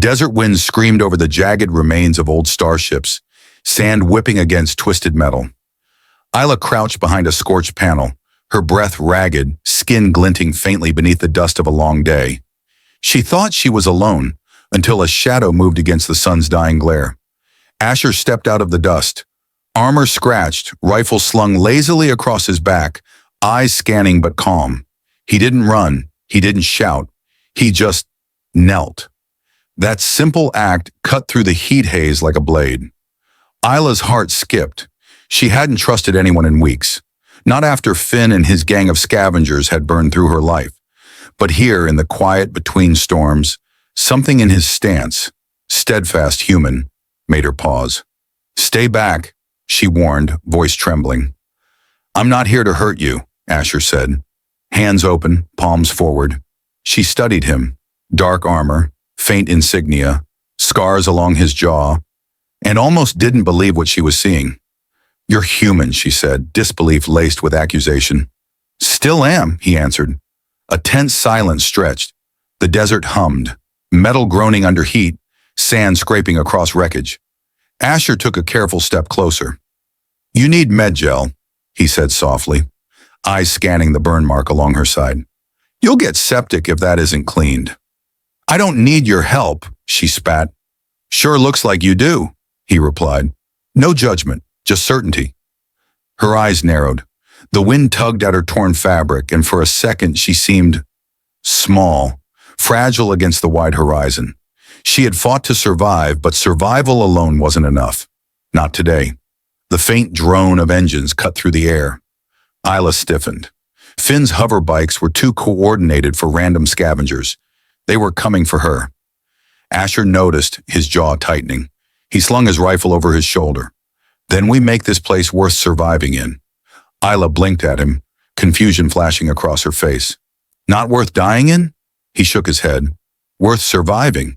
Desert winds screamed over the jagged remains of old starships, sand whipping against twisted metal. Isla crouched behind a scorched panel, her breath ragged, skin glinting faintly beneath the dust of a long day. She thought she was alone, until a shadow moved against the sun's dying glare. Asher stepped out of the dust, armor scratched, rifle slung lazily across his back, eyes scanning but calm. He didn't run, he didn't shout, he just knelt. That simple act cut through the heat haze like a blade. Isla's heart skipped. She hadn't trusted anyone in weeks. Not after Finn and his gang of scavengers had burned through her life. But here, in the quiet between storms, something in his stance, steadfast human, made her pause. "Stay back," she warned, voice trembling. "I'm not here to hurt you," Asher said. Hands open, palms forward. She studied him, dark armor, faint insignia, scars along his jaw, and almost didn't believe what she was seeing. "You're human," she said, disbelief laced with accusation. "Still am," he answered. A tense silence stretched. The desert hummed, metal groaning under heat, sand scraping across wreckage. Asher took a careful step closer. "You need med-gel," he said softly, eyes scanning the burn mark along her side. "You'll get septic if that isn't cleaned." "I don't need your help," she spat. "Sure looks like you do," he replied. No judgment, just certainty. Her eyes narrowed. The wind tugged at her torn fabric, and for a second she seemed small, fragile against the wide horizon. She had fought to survive, but survival alone wasn't enough. Not today. The faint drone of engines cut through the air. Isla stiffened. Finn's hover bikes were too coordinated for random scavengers. They were coming for her. Asher noticed, his jaw tightening. He slung his rifle over his shoulder. "Then we make this place worth surviving in." Isla blinked at him, confusion flashing across her face. "Not worth dying in?" He shook his head. "Worth surviving."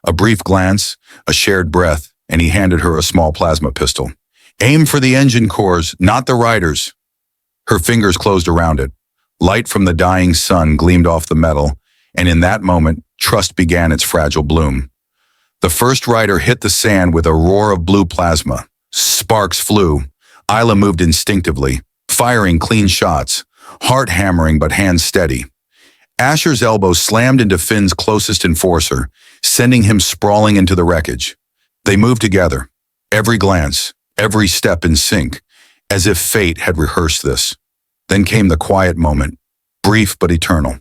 A brief glance, a shared breath, and he handed her a small plasma pistol. "Aim for the engine cores, not the riders." Her fingers closed around it. Light from the dying sun gleamed off the metal, and in that moment, trust began its fragile bloom. The first rider hit the sand with a roar of blue plasma. Sparks flew. Isla moved instinctively, firing clean shots, heart hammering but hands steady. Asher's elbow slammed into Finn's closest enforcer, sending him sprawling into the wreckage. They moved together, every glance, every step in sync, as if fate had rehearsed this. Then came the quiet moment, brief but eternal.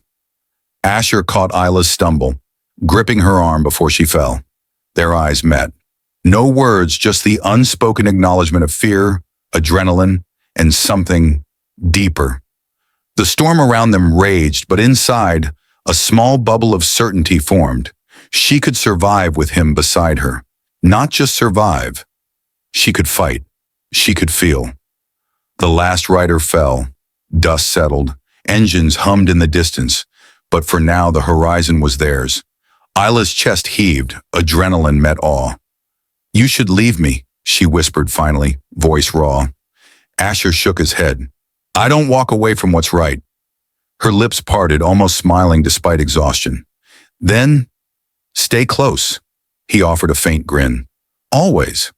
Asher caught Isla's stumble, gripping her arm before she fell. Their eyes met. No words, just the unspoken acknowledgement of fear, adrenaline, and something deeper. The storm around them raged, but inside, a small bubble of certainty formed. She could survive with him beside her. Not just survive. She could fight. She could feel. The last rider fell. Dust settled. Engines hummed in the distance. But for now, the horizon was theirs. Isla's chest heaved. Adrenaline met awe. "You should leave me," she whispered finally, voice raw. Asher shook his head. "I don't walk away from what's right." Her lips parted, almost smiling despite exhaustion. "Then, stay close," he offered a faint grin. "Always."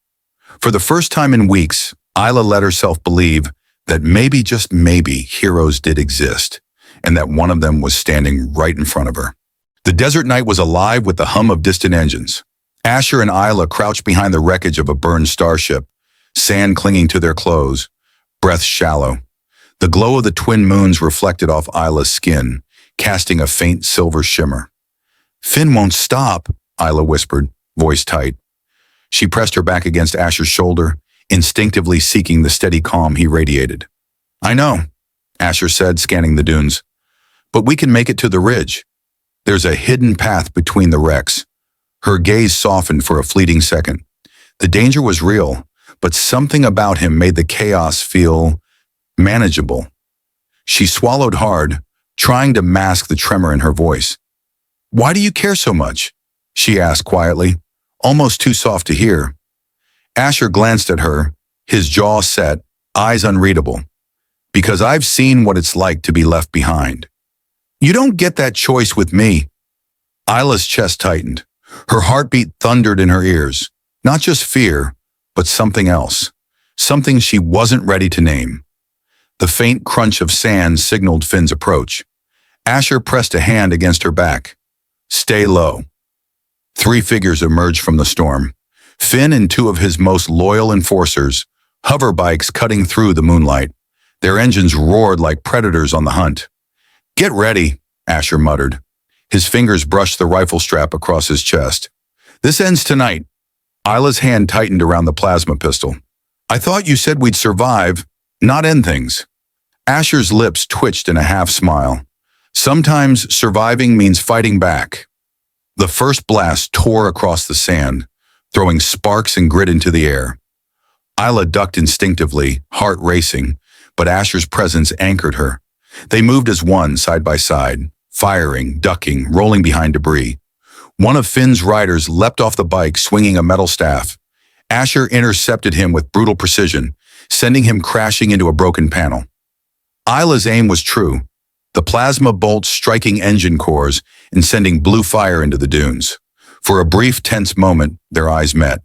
For the first time in weeks, Isla let herself believe that maybe, just maybe, heroes did exist, and that one of them was standing right in front of her. The desert night was alive with the hum of distant engines. Asher and Isla crouched behind the wreckage of a burned starship, sand clinging to their clothes, breath shallow. The glow of the twin moons reflected off Isla's skin, casting a faint silver shimmer. "Finn won't stop," Isla whispered, voice tight. She pressed her back against Asher's shoulder, instinctively seeking the steady calm he radiated. "I know," Asher said, scanning the dunes. "But we can make it to the ridge. There's a hidden path between the wrecks." Her gaze softened for a fleeting second. The danger was real, but something about him made the chaos feel manageable. She swallowed hard, trying to mask the tremor in her voice. "Why do you care so much?" she asked quietly, almost too soft to hear. Asher glanced at her, his jaw set, eyes unreadable. "Because I've seen what it's like to be left behind." "You don't get that choice with me." Isla's chest tightened. Her heartbeat thundered in her ears. Not just fear, but something else. Something she wasn't ready to name. The faint crunch of sand signaled Finn's approach. Asher pressed a hand against her back. Stay low. 3 figures emerged from the storm. Finn and 2 of his most loyal enforcers, hover bikes cutting through the moonlight. Their engines roared like predators on the hunt. Get ready, Asher muttered. His fingers brushed the rifle strap across his chest. This ends tonight. Isla's hand tightened around the plasma pistol. I thought you said we'd survive, not end things. Asher's lips twitched in a half smile. Sometimes surviving means fighting back. The first blast tore across the sand, throwing sparks and grit into the air. Isla ducked instinctively, heart racing, but Asher's presence anchored her. They moved as one, side by side, firing, ducking, rolling behind debris. One of Finn's riders leapt off the bike, swinging a metal staff. Asher intercepted him with brutal precision, sending him crashing into a broken panel. Isla's aim was true, the plasma bolts striking engine cores and sending blue fire into the dunes. For a brief, tense moment, their eyes met.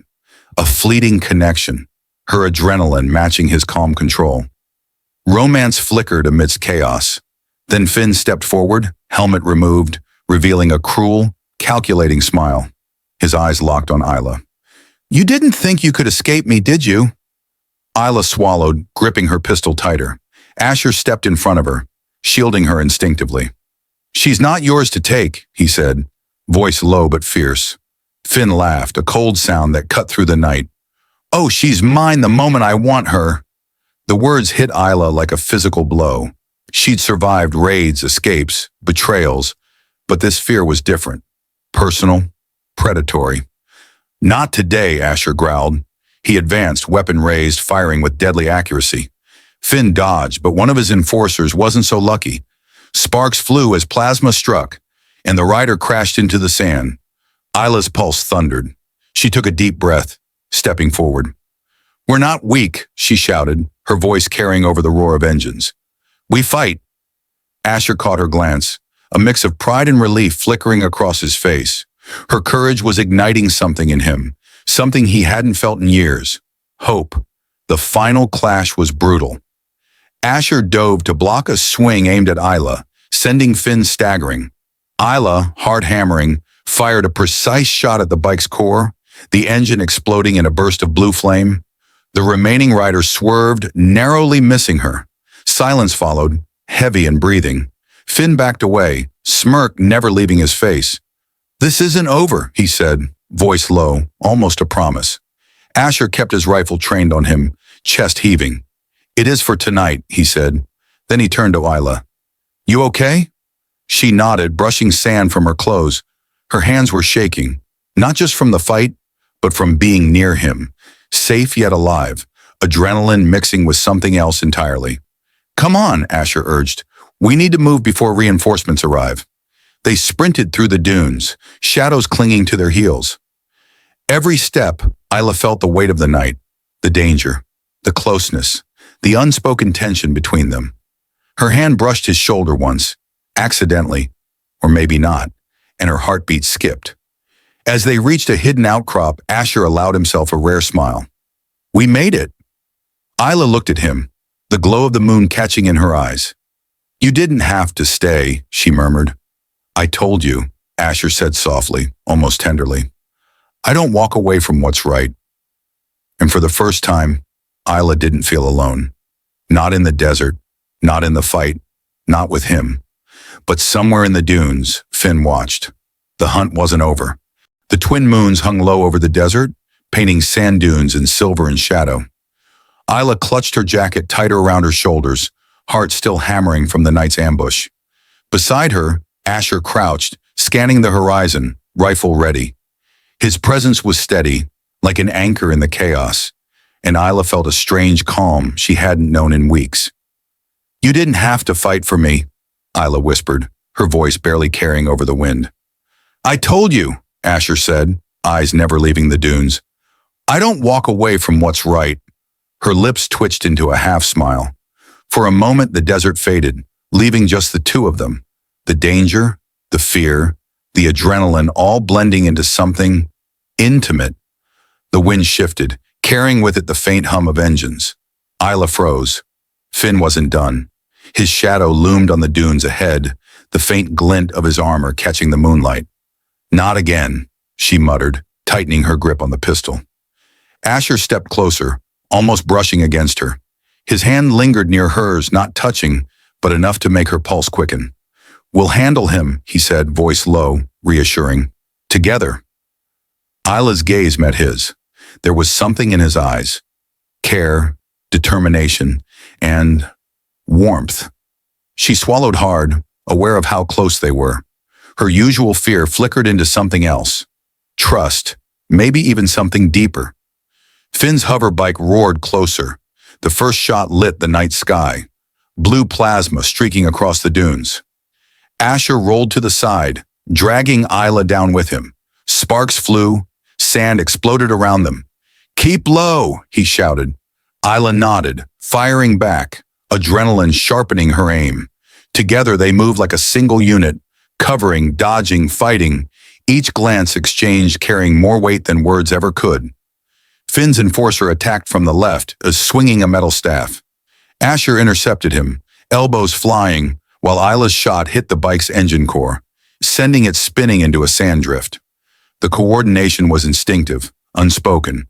A fleeting connection, her adrenaline matching his calm control. Romance flickered amidst chaos. Then Finn stepped forward, helmet removed, revealing a cruel, calculating smile. His eyes locked on Isla. You didn't think you could escape me, did you? Isla swallowed, gripping her pistol tighter. Asher stepped in front of her, shielding her instinctively. She's not yours to take, he said, voice low but fierce. Finn laughed, a cold sound that cut through the night. Oh, she's mine the moment I want her. The words hit Isla like a physical blow. She'd survived raids, escapes, betrayals, but this fear was different. Personal, predatory. Not today, Asher growled. He advanced, weapon raised, firing with deadly accuracy. Finn dodged, but one of his enforcers wasn't so lucky. Sparks flew as plasma struck, and the rider crashed into the sand. Isla's pulse thundered. She took a deep breath, stepping forward. We're not weak, she shouted, her voice carrying over the roar of engines. We fight. Asher caught her glance, a mix of pride and relief flickering across his face. Her courage was igniting something in him, something he hadn't felt in years. Hope. The final clash was brutal. Asher dove to block a swing aimed at Isla, sending Finn staggering. Isla, hard hammering, fired a precise shot at the bike's core, the engine exploding in a burst of blue flame. The remaining rider swerved, narrowly missing her. Silence followed, heavy and breathing. Finn backed away, smirk never leaving his face. This isn't over, he said, voice low, almost a promise. Asher kept his rifle trained on him, chest heaving. It is for tonight, he said. Then he turned to Isla. You okay? She nodded, brushing sand from her clothes. Her hands were shaking, not just from the fight, but from being near him, safe yet alive, adrenaline mixing with something else entirely. Come on, Asher urged. We need to move before reinforcements arrive. They sprinted through the dunes, shadows clinging to their heels. Every step, Isla felt the weight of the night, the danger, the closeness, the unspoken tension between them. Her hand brushed his shoulder once, accidentally, or maybe not, and her heartbeat skipped. As they reached a hidden outcrop, Asher allowed himself a rare smile. We made it. Isla looked at him, the glow of the moon catching in her eyes. You didn't have to stay, she murmured. I told you, Asher said softly, almost tenderly. I don't walk away from what's right. And for the first time, Isla didn't feel alone. Not in the desert, not in the fight, not with him. But somewhere in the dunes, Finn watched. The hunt wasn't over. The twin moons hung low over the desert, painting sand dunes in silver and shadow. Isla clutched her jacket tighter around her shoulders, heart still hammering from the night's ambush. Beside her, Asher crouched, scanning the horizon, rifle ready. His presence was steady, like an anchor in the chaos, and Isla felt a strange calm she hadn't known in weeks. You didn't have to fight for me, Isla whispered, her voice barely carrying over the wind. I told you, Asher said, eyes never leaving the dunes. I don't walk away from what's right. Her lips twitched into a half smile. For a moment, the desert faded, leaving just the two of them. The danger, the fear, the adrenaline all blending into something intimate. The wind shifted, carrying with it the faint hum of engines. Isla froze. Finn wasn't done. His shadow loomed on the dunes ahead, the faint glint of his armor catching the moonlight. "Not again," she muttered, tightening her grip on the pistol. Asher stepped closer, almost brushing against her. His hand lingered near hers, not touching, but enough to make her pulse quicken. "We'll handle him," he said, voice low, reassuring. "Together." Isla's gaze met his. There was something in his eyes. Care, determination, and warmth. She swallowed hard, aware of how close they were. Her usual fear flickered into something else. Trust, maybe even something deeper. Finn's hover bike roared closer. The first shot lit the night sky, blue plasma streaking across the dunes. Asher rolled to the side, dragging Isla down with him. Sparks flew, sand exploded around them. "Keep low," he shouted. Isla nodded, firing back, adrenaline sharpening her aim. Together they moved like a single unit, covering, dodging, fighting, each glance exchanged carrying more weight than words ever could. Finn's enforcer attacked from the left, swinging a metal staff. Asher intercepted him, elbows flying, while Isla's shot hit the bike's engine core, sending it spinning into a sand drift. The coordination was instinctive, unspoken,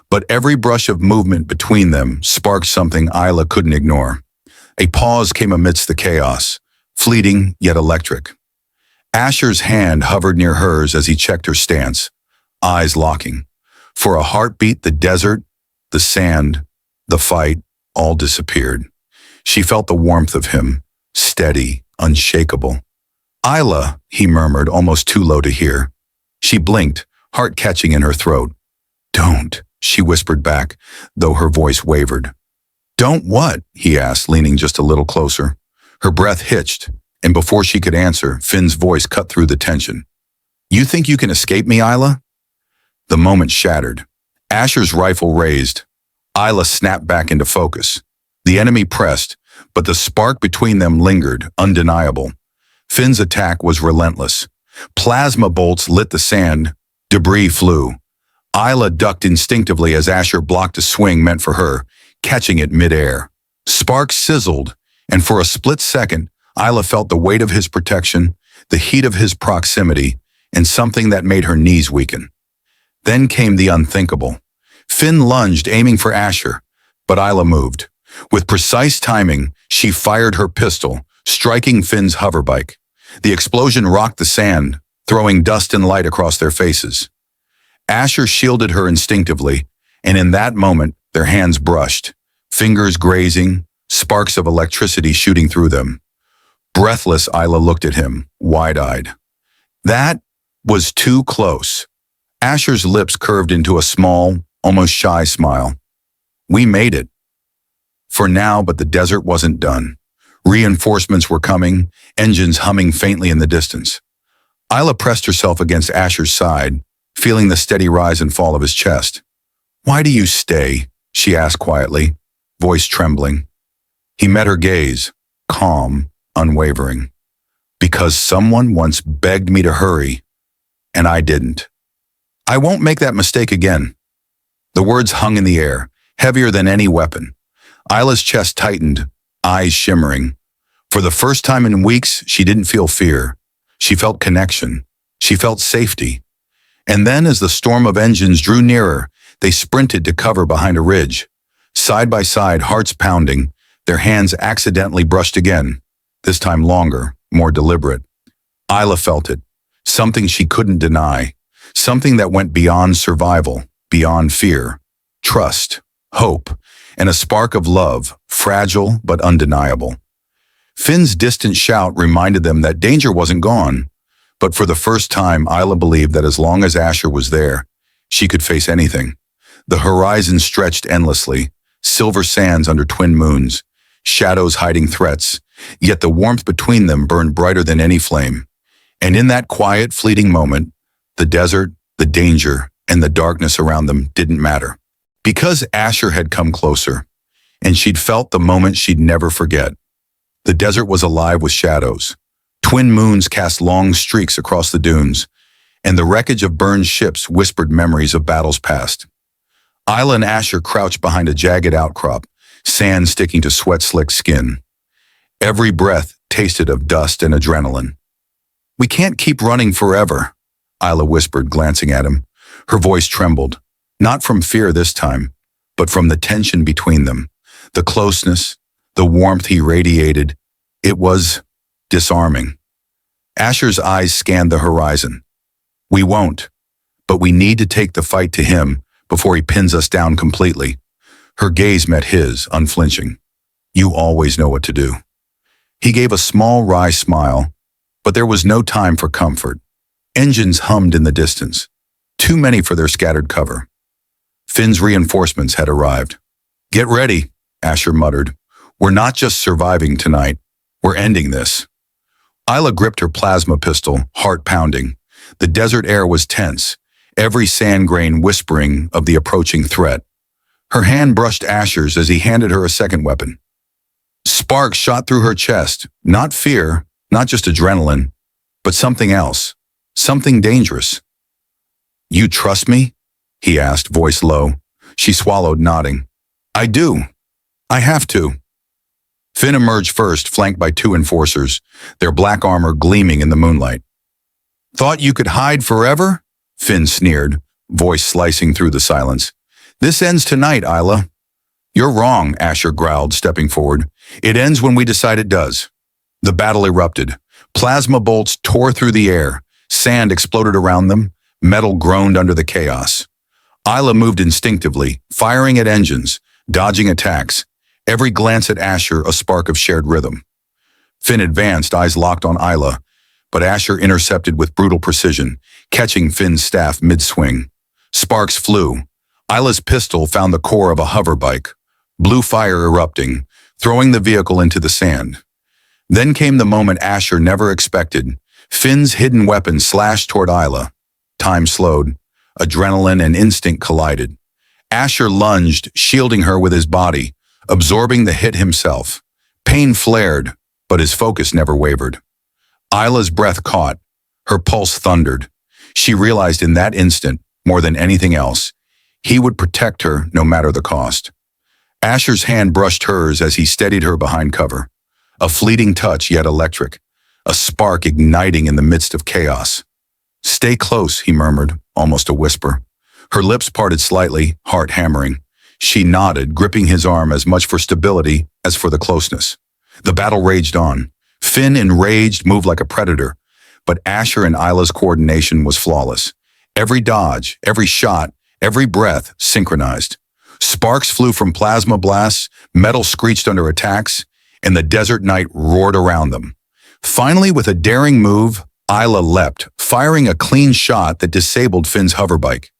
but every brush of movement between them sparked something Isla couldn't ignore. A pause came amidst the chaos, fleeting yet electric. Asher's hand hovered near hers as he checked her stance, eyes locking. For a heartbeat, the desert, the sand, the fight, all disappeared. She felt the warmth of him, steady, unshakable. "Isla," he murmured, almost too low to hear. She blinked, heart catching in her throat. "Don't," she whispered back, though her voice wavered. "Don't what?" he asked, leaning just a little closer. Her breath hitched, and before she could answer, Finn's voice cut through the tension. "You think you can escape me, Isla?" The moment shattered. Asher's rifle raised. Isla snapped back into focus. The enemy pressed, but the spark between them lingered, undeniable. Finn's attack was relentless. Plasma bolts lit the sand. Debris flew. Isla ducked instinctively as Asher blocked a swing meant for her, catching it midair. Sparks sizzled, and for a split second, Isla felt the weight of his protection, the heat of his proximity, and something that made her knees weaken. Then came the unthinkable. Finn lunged, aiming for Asher, but Isla moved. With precise timing, she fired her pistol, striking Finn's hoverbike. The explosion rocked the sand, throwing dust and light across their faces. Asher shielded her instinctively, and in that moment, their hands brushed, fingers grazing, sparks of electricity shooting through them. Breathless, Isla looked at him, wide-eyed. That was too close. Asher's lips curved into a small, almost shy smile. "We made it." For now, but the desert wasn't done. Reinforcements were coming, engines humming faintly in the distance. Isla pressed herself against Asher's side, feeling the steady rise and fall of his chest. "Why do you stay?" she asked quietly, voice trembling. He met her gaze, calm, unwavering. "Because someone once begged me to hurry, and I didn't. I won't make that mistake again." The words hung in the air, heavier than any weapon. Isla's chest tightened, eyes shimmering. For the first time in weeks, she didn't feel fear. She felt connection. She felt safety. And then, as the storm of engines drew nearer, they sprinted to cover behind a ridge. Side by side, hearts pounding, their hands accidentally brushed again, this time longer, more deliberate. Isla felt it, something she couldn't deny. Something that went beyond survival, beyond fear, trust, hope, and a spark of love, fragile but undeniable. Finn's distant shout reminded them that danger wasn't gone, but for the first time, Isla believed that as long as Asher was there, she could face anything. The horizon stretched endlessly, silver sands under twin moons, shadows hiding threats, yet the warmth between them burned brighter than any flame. And in that quiet, fleeting moment, the desert, the danger, and the darkness around them didn't matter. Because Asher had come closer, and she'd felt the moment she'd never forget. The desert was alive with shadows, Twin moons cast long streaks across the dunes, and the wreckage of burned ships whispered memories of battles past. Isla and Asher crouched behind a jagged outcrop, sand sticking to sweat-slicked skin. Every breath tasted of dust and adrenaline. "We can't keep running forever," Isla whispered, glancing at him. Her voice trembled, not from fear this time, but from the tension between them, the closeness, the warmth he radiated. It was disarming. Asher's eyes scanned the horizon. "We won't, but we need to take the fight to him before he pins us down completely." Her gaze met his, unflinching. "You always know what to do." He gave a small, wry smile, but there was no time for comfort. Engines hummed in the distance, too many for their scattered cover. Finn's reinforcements had arrived. "Get ready," Asher muttered. "We're not just surviving tonight, we're ending this." Isla gripped her plasma pistol, heart pounding. The desert air was tense, every sand grain whispering of the approaching threat. Her hand brushed Asher's as he handed her a second weapon. Sparks shot through her chest, not fear, not just adrenaline, but something else, something dangerous. "You trust me?" he asked, voice low. She swallowed, nodding. "I do. I have to." Finn emerged first, flanked by two enforcers, their black armor gleaming in the moonlight. "Thought you could hide forever?" Finn sneered, voice slicing through the silence. "This ends tonight, Isla." "You're wrong," Asher growled, stepping forward. "It ends when we decide it does." The battle erupted. Plasma bolts tore through the air. Sand exploded around them. Metal groaned under the chaos. Isla moved instinctively, firing at engines, dodging attacks. Every glance at Asher a spark of shared rhythm. Finn advanced, eyes locked on Isla, but Asher intercepted with brutal precision, catching Finn's staff mid-swing. Sparks flew. Isla's pistol found the core of a hover bike, blue fire erupting, throwing the vehicle into the sand. Then came the moment Asher never expected. Finn's hidden weapon slashed toward Isla. Time slowed. Adrenaline and instinct collided. Asher lunged, shielding her with his body, absorbing the hit himself. Pain flared, but his focus never wavered. Isla's breath caught. Her pulse thundered. She realized in that instant, more than anything else, he would protect her no matter the cost. Asher's hand brushed hers as he steadied her behind cover. A fleeting touch, yet electric. A spark igniting in the midst of chaos. "Stay close," he murmured, almost a whisper. Her lips parted slightly, heart hammering. She nodded, gripping his arm as much for stability as for the closeness. The battle raged on. Finn, enraged, moved like a predator, but Asher and Isla's coordination was flawless. Every dodge, every shot, every breath synchronized. Sparks flew from plasma blasts, metal screeched under attacks, and the desert night roared around them. Finally, with a daring move, Isla leapt, firing a clean shot that disabled Finn's hoverbike.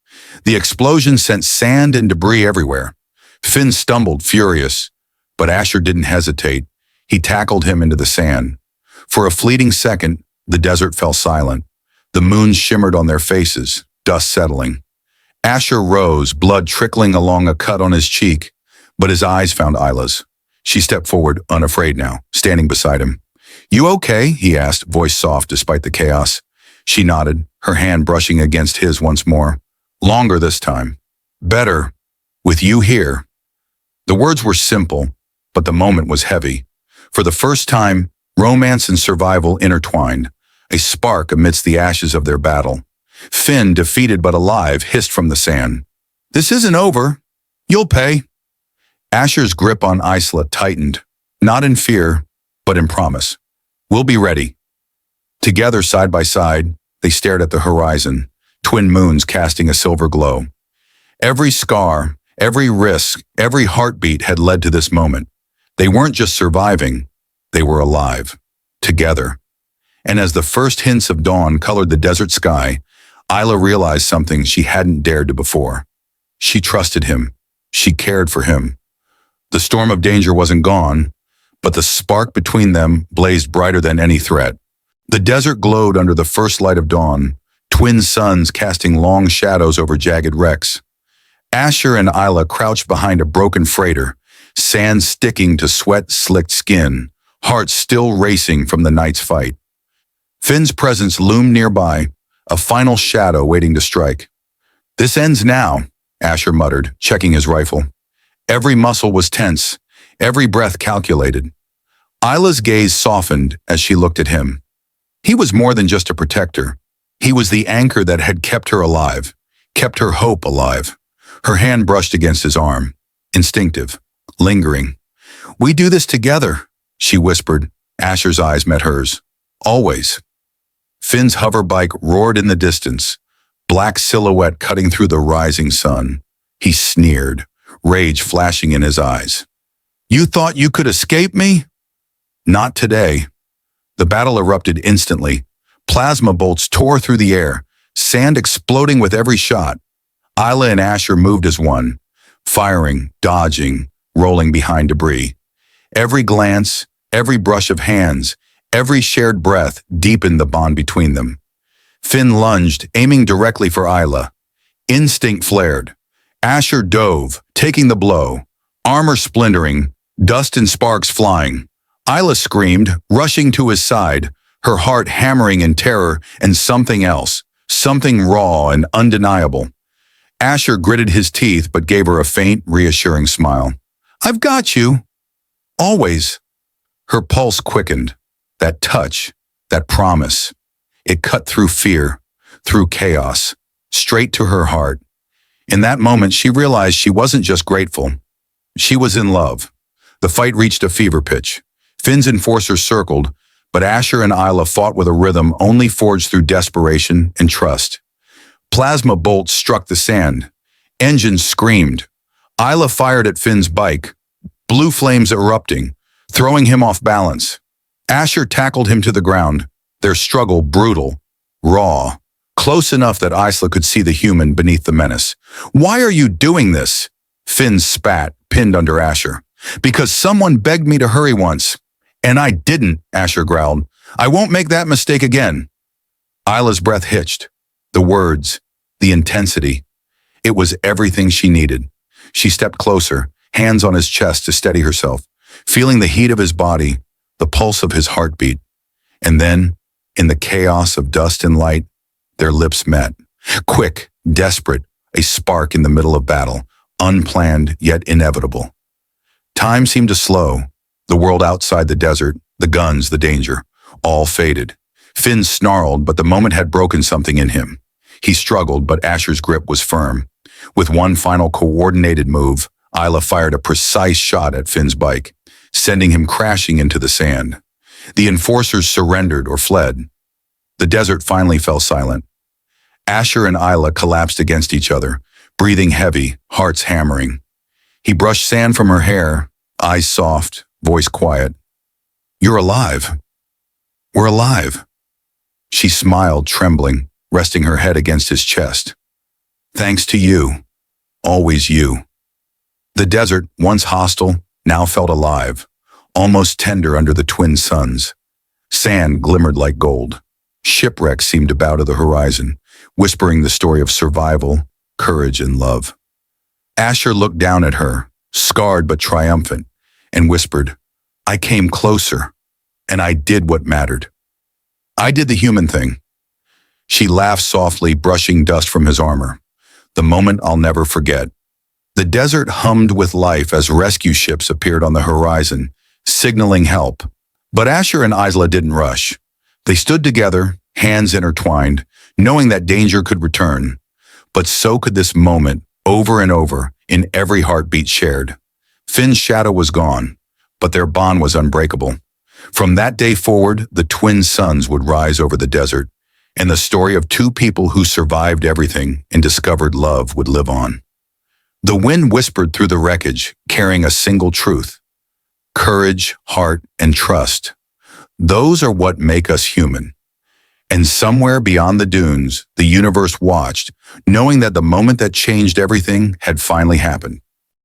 The explosion sent sand and debris everywhere. Finn stumbled, furious, but Asher didn't hesitate. He tackled him into the sand. For a fleeting second, the desert fell silent. The moon shimmered on their faces, dust settling. Asher rose, blood trickling along a cut on his cheek, but his eyes found Isla's. She stepped forward, unafraid now, standing beside him. "You okay?" he asked, voice soft despite the chaos. She nodded, her hand brushing against his once more. "Longer this time. Better. With you here." The words were simple, but the moment was heavy. For the first time, romance and survival intertwined, a spark amidst the ashes of their battle. Finn, defeated but alive, hissed from the sand. "This isn't over. You'll pay." Asher's grip on Isla tightened, not in fear, but in promise. "We'll be ready." Together, side by side, they stared at the horizon, twin moons casting a silver glow. Every scar, every risk, every heartbeat had led to this moment. They weren't just surviving, they were alive, together. And as the first hints of dawn colored the desert sky, Isla realized something she hadn't dared to before. She trusted him. She cared for him. The storm of danger wasn't gone, but the spark between them blazed brighter than any threat. The desert glowed under the first light of dawn, twin suns casting long shadows over jagged wrecks. Asher and Isla crouched behind a broken freighter, sand sticking to sweat-slicked skin, hearts still racing from the night's fight. Finn's presence loomed nearby, a final shadow waiting to strike. "This ends now," Asher muttered, checking his rifle. Every muscle was tense, every breath calculated. Isla's gaze softened as she looked at him. He was more than just a protector. He was the anchor that had kept her alive, kept her hope alive. Her hand brushed against his arm, instinctive, lingering. "We do this together," she whispered. Asher's eyes met hers. "Always." Finn's hover bike roared in the distance, black silhouette cutting through the rising sun. He sneered, rage flashing in his eyes. "You thought you could escape me?" "Not today." The battle erupted instantly. Plasma bolts tore through the air, sand exploding with every shot. Isla and Asher moved as one, firing, dodging, rolling behind debris. Every glance, every brush of hands, every shared breath deepened the bond between them. Finn lunged, aiming directly for Isla. Instinct flared. Asher dove, taking the blow, armor splintering, dust and sparks flying. Isla screamed, rushing to his side, her heart hammering in terror and something else, something raw and undeniable. Asher gritted his teeth but gave her a faint, reassuring smile. "I've got you. Always." Her pulse quickened. That touch, that promise. It cut through fear, through chaos, straight to her heart. In that moment, she realized she wasn't just grateful. She was in love. The fight reached a fever pitch. Finn's enforcers circled, but Asher and Isla fought with a rhythm only forged through desperation and trust. Plasma bolts struck the sand. Engines screamed. Isla fired at Finn's bike, blue flames erupting, throwing him off balance. Asher tackled him to the ground, their struggle brutal, raw, close enough that Isla could see the human beneath the menace. "Why are you doing this?" Finn spat, pinned under Asher. "Because someone begged me to hurry once. And I didn't," Asher growled. "I won't make that mistake again." Isla's breath hitched. The words, the intensity. It was everything she needed. She stepped closer, hands on his chest to steady herself, feeling the heat of his body, the pulse of his heartbeat. And then, in the chaos of dust and light, their lips met. Quick, desperate, a spark in the middle of battle, unplanned yet inevitable. Time seemed to slow. The world outside the desert, the guns, the danger, all faded. Finn snarled, but the moment had broken something in him. He struggled, but Asher's grip was firm. With one final coordinated move, Isla fired a precise shot at Finn's bike, sending him crashing into the sand. The enforcers surrendered or fled. The desert finally fell silent. Asher and Isla collapsed against each other, breathing heavy, hearts hammering. He brushed sand from her hair, eyes soft, voice quiet. "You're alive. We're alive." She smiled, trembling, resting her head against his chest. "Thanks to you. Always you." The desert, once hostile, now felt alive, almost tender under the twin suns. Sand glimmered like gold. Shipwrecks seemed to bow to the horizon, whispering the story of survival, courage, and love. Asher looked down at her, scarred but triumphant, and whispered, "I came closer, and I did what mattered. I did the human thing." She laughed softly, brushing dust from his armor. The moment I'll never forget. The desert hummed with life as rescue ships appeared on the horizon, signaling help. But Asher and Isla didn't rush. They stood together, hands intertwined, knowing that danger could return. But so could this moment, over and over, in every heartbeat shared. Finn's shadow was gone, but their bond was unbreakable. From that day forward, the twin suns would rise over the desert, and the story of two people who survived everything and discovered love would live on. The wind whispered through the wreckage, carrying a single truth. Courage, heart, and trust. Those are what make us human. And somewhere beyond the dunes, the universe watched, knowing that the moment that changed everything had finally happened.